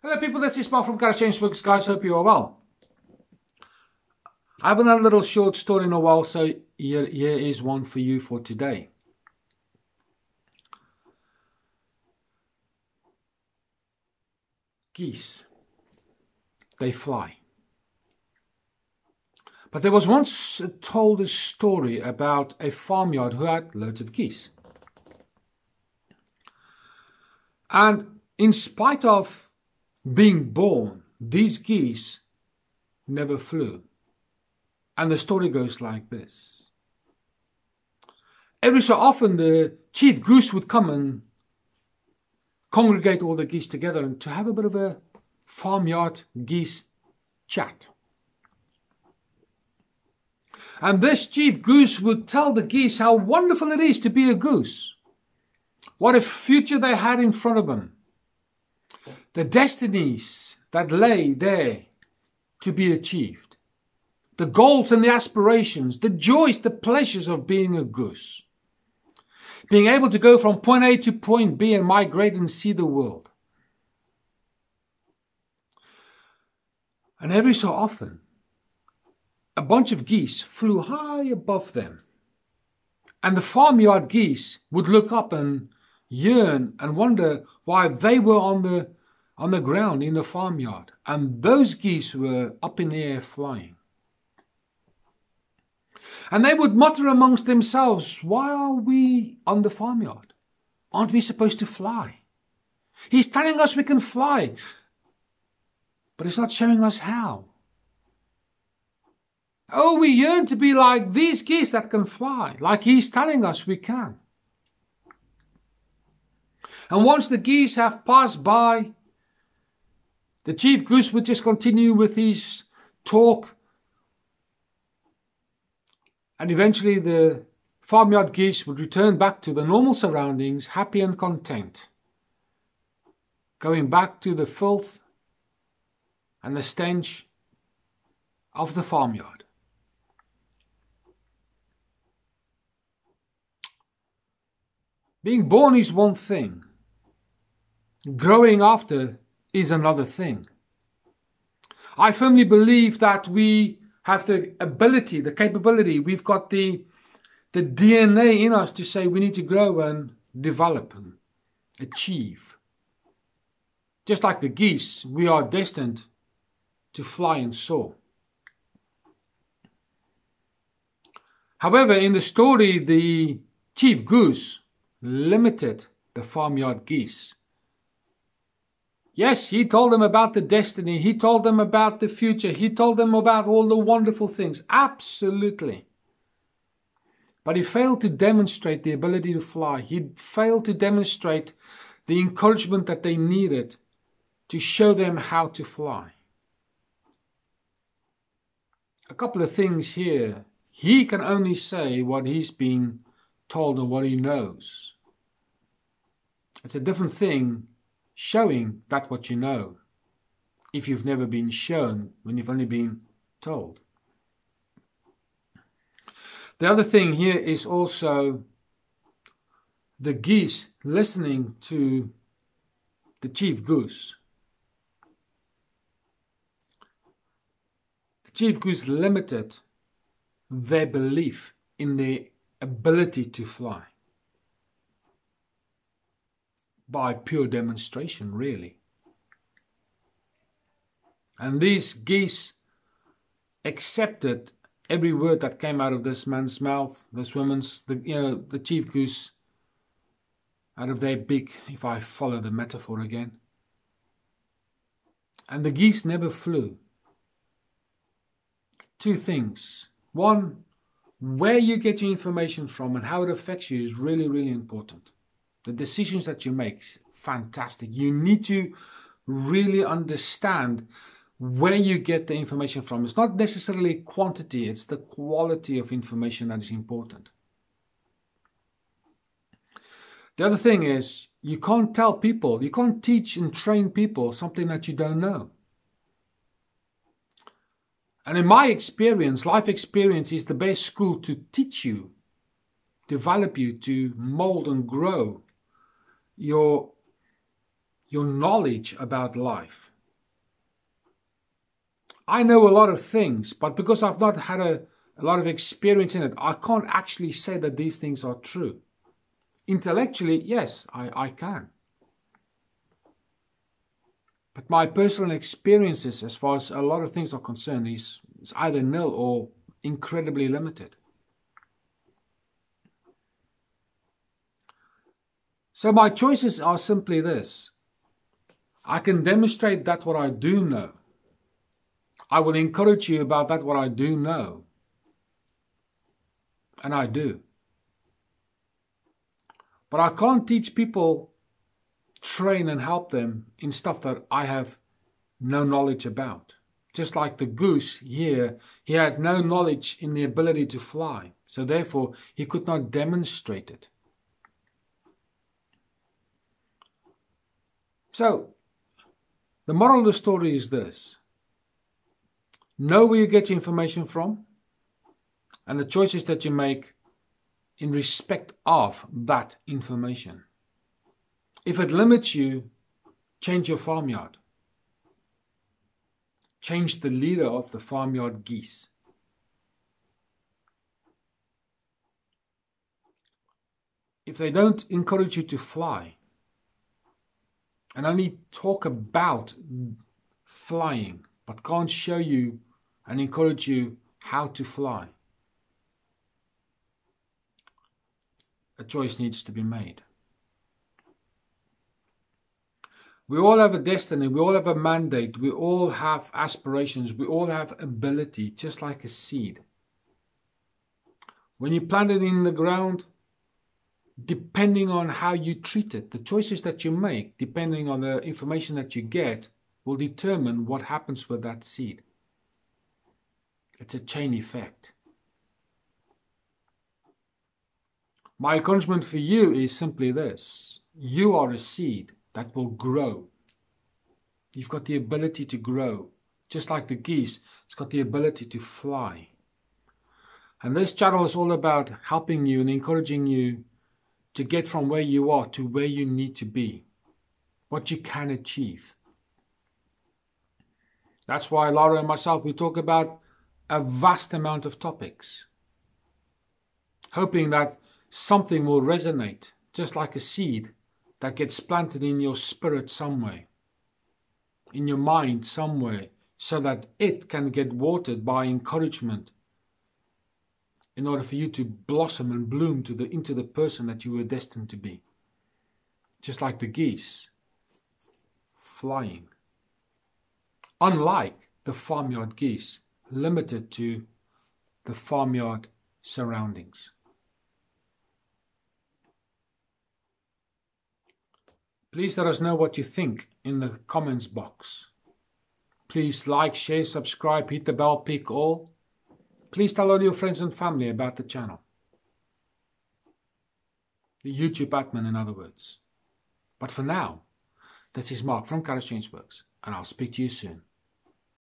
Hello people, this is Mark from Kharischangeworks, guys. Hope you are well. I haven't had a little short story in a while, so here is one for you for today. Geese, they fly. But there was once told a story about a farmyard who had loads of geese. And in spite of being born, these geese never flew. And the story goes like this. Every so often the chief goose would come and congregate all the geese together and to have a bit of a farmyard geese chat. And this chief goose would tell the geese how wonderful it is to be a goose. What a future they had in front of them. The destinies that lay there to be achieved. The goals and the aspirations, the joys, the pleasures of being a goose. Being able to go from point A to point B and migrate and see the world. And every so often, a bunch of geese flew high above them. And the farmyard geese would look up and yearn and wonder why they were on the ground in the farmyard, and those geese were up in the air flying. And they would mutter amongst themselves, why are we on the farmyard? Aren't we supposed to fly? He's telling us we can fly, but he's not showing us how. Oh, we yearn to be like these geese that can fly, like he's telling us we can. And once the geese have passed by, the chief goose would just continue with his talk. And eventually the farmyard geese would return back to the normal surroundings, happy and content. Going back to the filth and the stench of the farmyard. Being born is one thing. Growing after is another thing. I firmly believe that we have the ability, the capability, we've got the DNA in us to say we need to grow and develop and achieve. Just like the geese, we are destined to fly and soar. However, in the story, the chief goose limited the farmyard geese. Yes, he told them about the destiny, he told them about the future, he told them about all the wonderful things, absolutely. But he failed to demonstrate the ability to fly. He failed to demonstrate the encouragement that they needed to show them how to fly. A couple of things here. He can only say what he's been told and what he knows. It's a different thing showing that what you know, if you've never been shown, when you've only been told. The other thing here is also the geese listening to the chief goose. The chief goose limited their belief in their ability to fly. By pure demonstration, really. And these geese accepted every word that came out of this man's mouth, this woman's, the chief goose, out of their beak, if I follow the metaphor again. And the geese never flew. Two things. One, where you get your information from and how it affects you is really, really important. The decisions that you make, fantastic. You need to really understand where you get the information from. It's not necessarily quantity, it's the quality of information that is important. The other thing is, you can't tell people, you can't teach and train people something that you don't know. And in my experience, life experience is the best school to teach you, develop you, to mold and grow your knowledge about life. I know a lot of things, but because I've not had a lot of experience in it, I can't actually say that these things are true. Intellectually, yes, I can. But my personal experiences, as far as a lot of things are concerned, is either nil or incredibly limited. So my choices are simply this. I can demonstrate that what I do know. I will encourage you about that what I do know. And I do. But I can't teach people, train and help them in stuff that I have no knowledge about. Just like the goose here, he had no knowledge in the ability to fly. So therefore, he could not demonstrate it. So, the moral of the story is this. Know where you get your information from and the choices that you make in respect of that information. If it limits you, change your farmyard. Change the leader of the farmyard geese. If they don't encourage you to fly and only talk about flying but can't show you and encourage you how to fly, a choice needs to be made. We all have a destiny, we all have a mandate, we all have aspirations, we all have ability, just like a seed. When you plant it in the ground, depending on how you treat it, the choices that you make, depending on the information that you get, will determine what happens with that seed. It's a chain effect. My encouragement for you is simply this. You are a seed that will grow. You've got the ability to grow. Just like the geese, it's got the ability to fly. And this channel is all about helping you and encouraging you to get from where you are to where you need to be. What you can achieve. That's why Lara and myself, we talk about a vast amount of topics. Hoping that something will resonate, just like a seed that gets planted in your spirit somewhere, in your mind somewhere, so that it can get watered by encouragement in order for you to blossom and bloom into the person that you were destined to be. Just like the geese flying. Unlike the farmyard geese, limited to the farmyard surroundings. Please let us know what you think in the comments box. Please like, share, subscribe, hit the bell, pick all. Please tell all your friends and family about the channel. The YouTube admin, in other words. But for now, this is Mark from Kharischangeworks, and I'll speak to you soon.